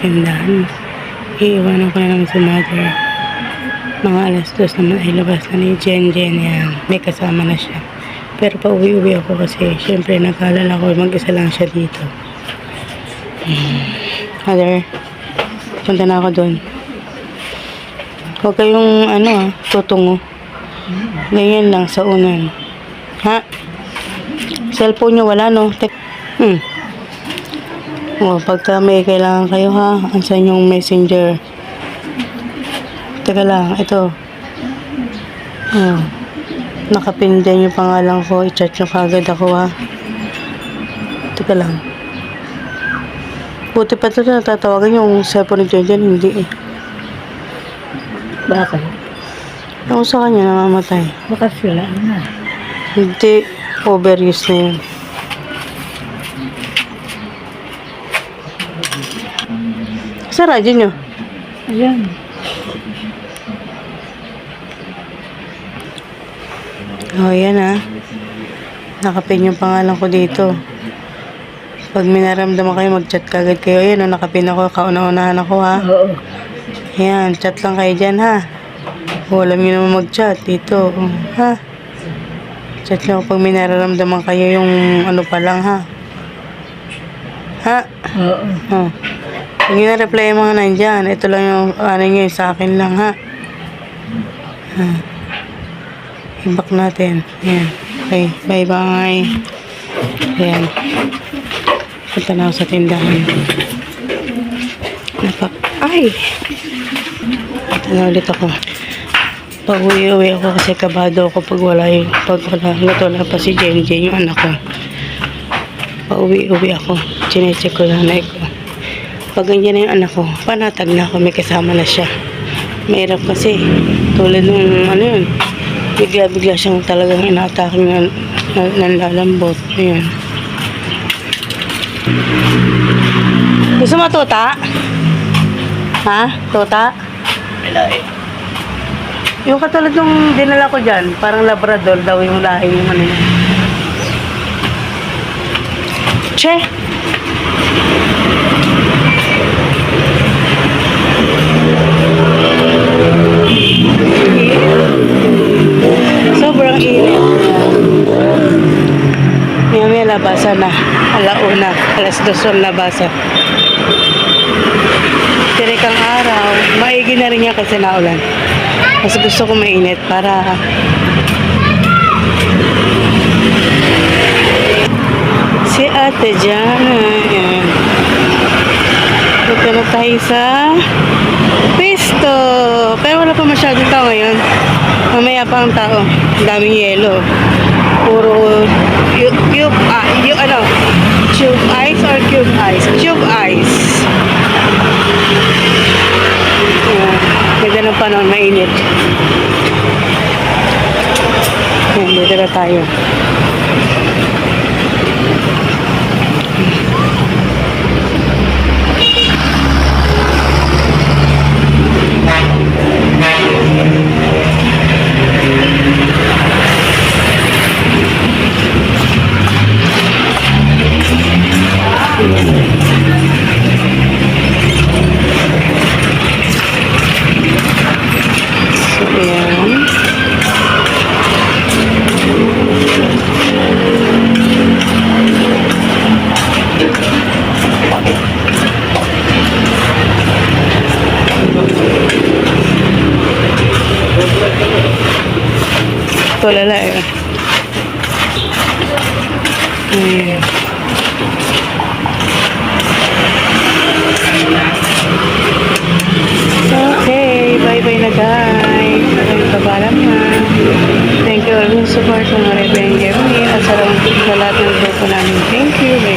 tindahan. Iiwanan ko na naman si mother. Mga alas 2 naman ay labas na ni Jen. Yan. May kasama na siya. Pero pauwi-uwi ako kasi syempre nag-alala ko mag-isa lang siya dito. Mother, punta na ako doon. Huwag kayong tutungo. Ganyan lang sa unan. Ha? Cellphone nyo wala, no? Pagka may kailangan kayo, ha? Ansan yung messenger? Teka lang, ito. Nakapin din yung pangalan ko. I-chat nyo kagad ako, ha? Teka lang. Buti pa ito natatawagan yung cellphone ni Jen. Hindi eh. Bakit? Ako sa kanya namamatay. Baka sila na. Hindi. Overuse na yun. Sa radyo nyo? Ayan. Yan Nakapin yung pangalan ko dito. Pag minaramdaman kayo, mag-chat kagad kayo. Ayan nakapin ako. Kauna-unahan ako, ha? Oo. Ayan, chat lang kayo dyan, ha? Alam nyo naman mag-chat dito, ha? Chat lang pag may nararamdaman kayo yung pa lang, ha? Ha? Oo. Pag yun na-reply yung mga nandyan, ito lang yung nyo sa akin lang, ha? I-back natin. Ayan. Okay, bye-bye. Ayan. Punta na ako sa tindahan. Ay! Punta na ulit ako. Pag-uwi-uwi ako kasi kabado ako pag wala pa si Jen yung anak ko. Pag-uwi-uwi ako. Chinecheck ko lang ko. Pag ganyan na yung anak ko, panatag na ako, may kasama na siya. Mahirap kasi, tulad nung yun, bigla-bigla siyang talagang ina-atake ng lalambot. Ayan. Gusto mo tuta? Ha? Tuta? Yung katulad nung dinala ko dyan, parang labrador daw yung lahi yung manila. Che! Sobrang init. May labasan na. Alauna. Alas 2 ang labasan. Tirikang araw. Maigi na rin yan kasi naulan. Mas gusto ko mainit para si Ate Jana. Ayan. Punta na tayo sa Pisto. Pero wala pa masyadong tao ngayon. Mamaya pa ang tao. Ang daming yelo. Puro tube ice or cube ice? Tube ice. Ganda ng panahon, mainit. Ayan, dito na tayo. Tulala eh. Okay, bye-bye na guys. Pagkabalam na. Thank you all for support ng Rebeng Gemini at sa lahat ng grupo namin. Thank you.